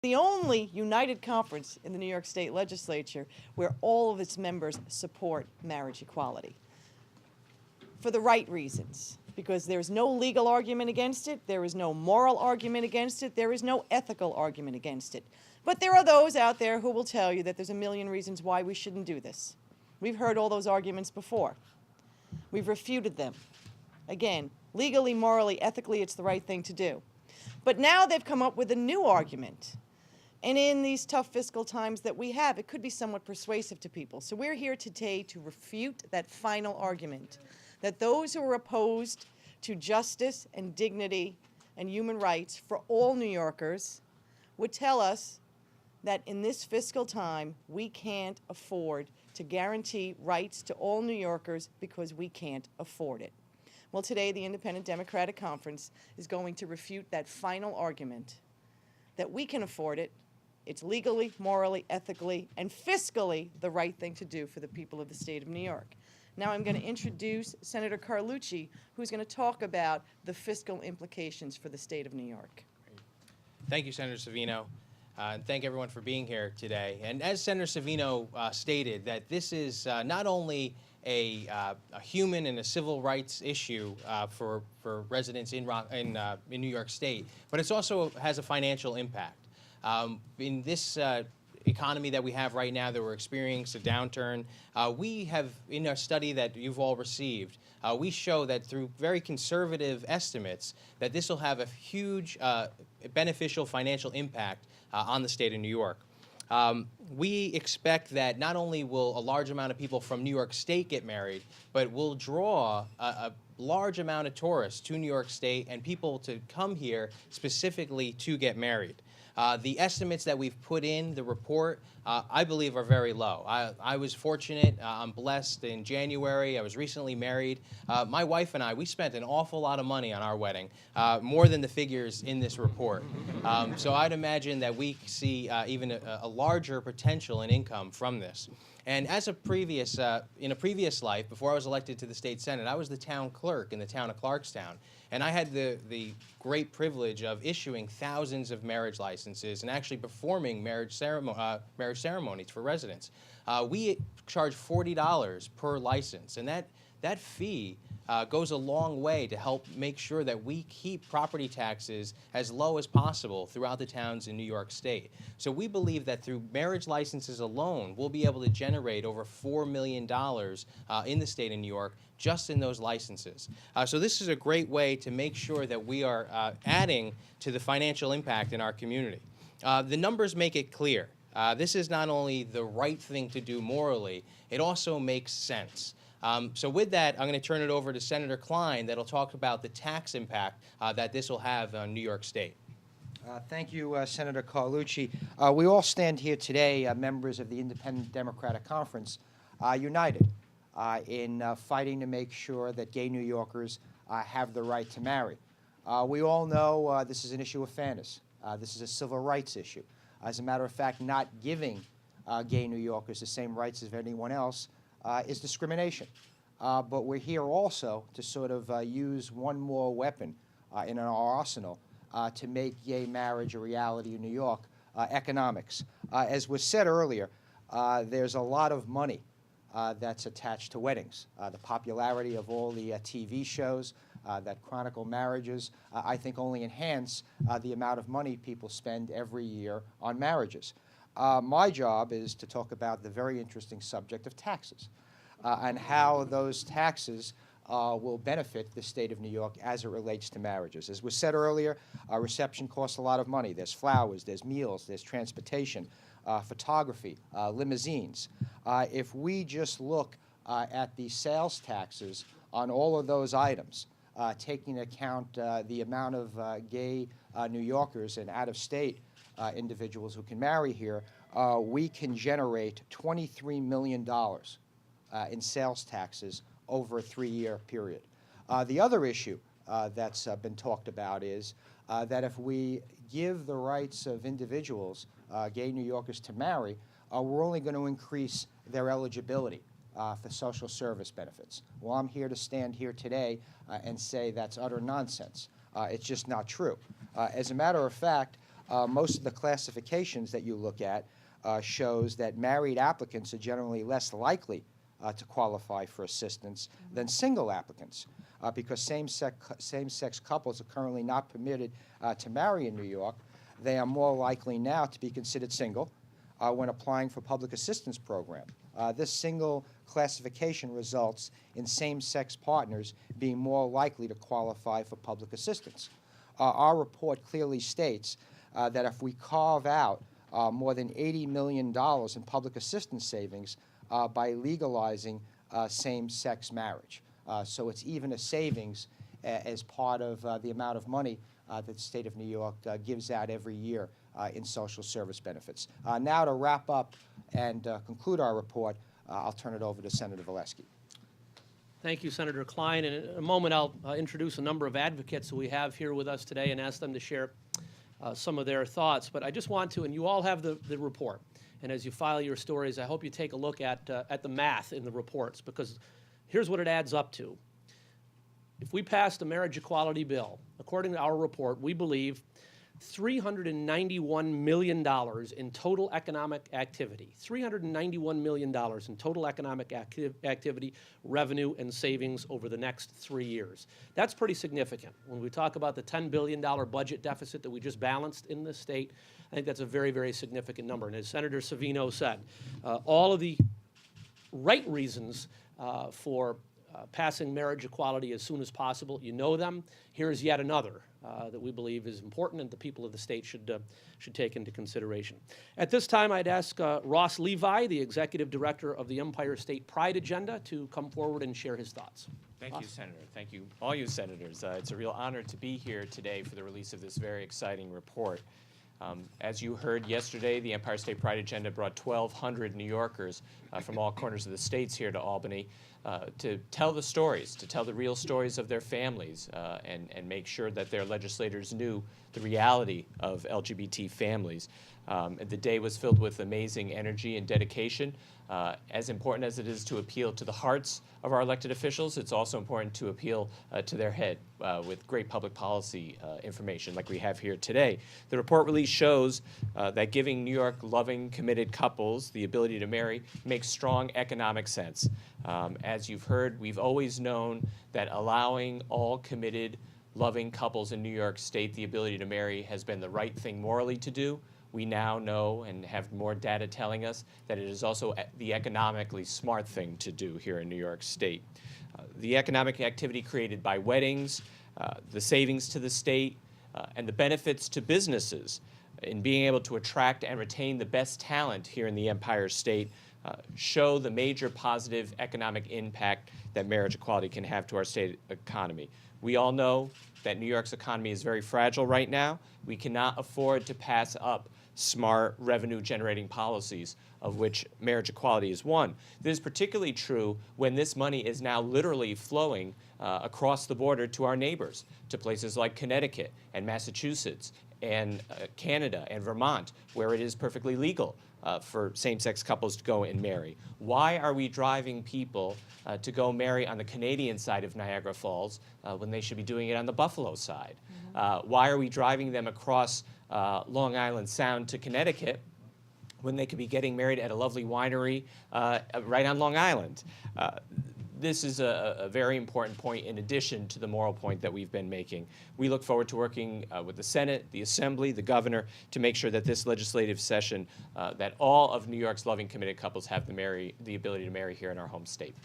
The only united conference in the New York State Legislature where all of its members support marriage equality for the right reasons, because there's no legal argument against it, there is no moral argument against it, there is no ethical argument against it. But there are those out there who will tell you that there's a million reasons why we shouldn't do this. We've heard all those arguments before. We've refuted them. Again, legally, morally, ethically, it's the right thing to do. But now they've come up with a new argument. And in these tough fiscal times that we have, it could be somewhat persuasive to people. So we're here today to refute that final argument, that those who are opposed to justice and dignity and human rights for all New Yorkers would tell us that in this fiscal time, we can't afford to guarantee rights to all New Yorkers because we can't afford it. Well, today, the Independent Democratic Conference is going to refute that final argument that we can afford it. It's legally, morally, ethically, and fiscally the right thing to do for the people of the state of New York. Now I'm going to introduce Senator Carlucci, who's going to talk about the fiscal implications for the state of New York. Thank you, Senator Savino. And thank everyone for being here today. And as Senator Savino stated, that this is not only a human and a civil rights issue for residents in New York State, but it also has a financial impact. In this economy that we have right now that we're experiencing a downturn, we have, in our study that you've all received, we show that through very conservative estimates that this will have a huge beneficial financial impact on the state of New York. We expect that not only will a large amount of people from New York State get married, but we'll draw a large amount of tourists to New York State and people to come here specifically to get married. The estimates that we've put in the report, I believe, are very low. I was fortunate. I'm blessed. In January, I was recently married. My wife and I, we spent an awful lot of money on our wedding, more than the figures in this report. So I'd imagine that we see even a larger potential in income from this. And as a previous, in a previous life, before I was elected to the state senate, I was the town clerk in the town of Clarkstown. And I had the great privilege of issuing thousands of marriage licenses and actually performing marriage ceremonies for residents. We charge $40 per license, and that fee goes a long way to help make sure that we keep property taxes as low as possible throughout the towns in New York State. So we believe that through marriage licenses alone, we'll be able to generate over $4 million in the state of New York just in those licenses. So this is a great way to make sure that we are adding to the financial impact in our community. The numbers make it clear. This is not only the right thing to do morally, it also makes sense. So with that, I'm going to turn it over to Senator Klein that'll talk about the tax impact that this will have on New York State. Thank you, Senator Carlucci. We all stand here today, members of the Independent Democratic Conference, united in fighting to make sure that gay New Yorkers have the right to marry. We all know this is an issue of fairness. This is a civil rights issue. As a matter of fact, not giving gay New Yorkers the same rights as anyone else is discrimination. But we're here also to sort of use one more weapon in our arsenal to make gay marriage a reality in New York, economics. As was said earlier, there's a lot of money that's attached to weddings. The popularity of all the TV shows that chronicle marriages, I think only enhance the amount of money people spend every year on marriages. My job is to talk about the very interesting subject of taxes and how those taxes will benefit the state of New York as it relates to marriages. As was said earlier, reception costs a lot of money. There's flowers, there's meals, there's transportation, photography, limousines. If we just look at the sales taxes on all of those items, taking into account the amount of gay New Yorkers and out-of-state individuals who can marry here, we can generate $23 million in sales taxes over a 3-year period. The other issue that's been talked about is that if we give the rights of individuals, gay New Yorkers, to marry, we're only going to increase their eligibility for social service benefits. Well, I'm here to stand here today and say that's utter nonsense. It's just not true. As a matter of fact, most of the classifications that you look at shows that married applicants are generally less likely to qualify for assistance than single applicants, because same-sex couples are currently not permitted to marry in New York. They are more likely now to be considered single when applying for public assistance program. This single classification results in same-sex partners being more likely to qualify for public assistance. Our report clearly states that if we carve out more than $80 million in public assistance savings by legalizing same-sex marriage. So it's even a savings as part of the amount of money that the state of New York gives out every year in social service benefits. Now to wrap up and conclude our report, I'll turn it over to Senator Valesky. Thank you, Senator Klein. And in a moment, I'll introduce a number of advocates that we have here with us today and ask them to share some of their thoughts. But I just want to, and you all have the report. And as you file your stories, I hope you take a look at the math in the reports, because here's what it adds up to. If we passed a marriage equality bill, according to our report, we believe $391 million in total economic activity. $391 million in total economic activity, revenue, and savings over the next 3 years. That's pretty significant. When we talk about the $10 billion budget deficit that we just balanced in this state, I think that's a very, very significant number. And as Senator Savino said, all of the right reasons for passing marriage equality as soon as possible, you know them. Here's yet another that we believe is important and the people of the state should take into consideration. At this time, I'd ask Ross Levi, the Executive Director of the Empire State Pride Agenda, to come forward and share his thoughts. Thank you, Senator. Thank you, all you senators. It's a real honor to be here today for the release of this very exciting report. As you heard yesterday, the Empire State Pride Agenda brought 1,200 New Yorkers from all corners of the states here to Albany to tell the stories, to tell the real stories of their families, and make sure that their legislators knew the reality of LGBT families. The day was filled with amazing energy and dedication. As important as it is to appeal to the hearts of our elected officials, it's also important to appeal to their head with great public policy information like we have here today. The report release shows that giving New York loving, committed couples the ability to marry makes strong economic sense. As you've heard, we've always known that allowing all committed, loving couples in New York State the ability to marry has been the right thing morally to do. We now know and have more data telling us that it is also the economically smart thing to do here in New York State. The economic activity created by weddings, the savings to the state, and the benefits to businesses in being able to attract and retain the best talent here in the Empire State show the major positive economic impact that marriage equality can have to our state economy. We all know that New York's economy is very fragile right now. We cannot afford to pass up smart revenue-generating policies, of which marriage equality is one. This is particularly true when this money is now literally flowing across the border to our neighbors, to places like Connecticut and Massachusetts and Canada and Vermont, where it is perfectly legal for same-sex couples to go and marry. Why are we driving people to go marry on the Canadian side of Niagara Falls when they should be doing it on the Buffalo side? Why are we driving them across Long Island Sound to Connecticut when they could be getting married at a lovely winery right on Long Island? This is a very important point in addition to the moral point that we've been making. We look forward to working with the Senate, the Assembly, the Governor to make sure that this legislative session, that all of New York's loving, committed couples have the ability to marry here in our home state.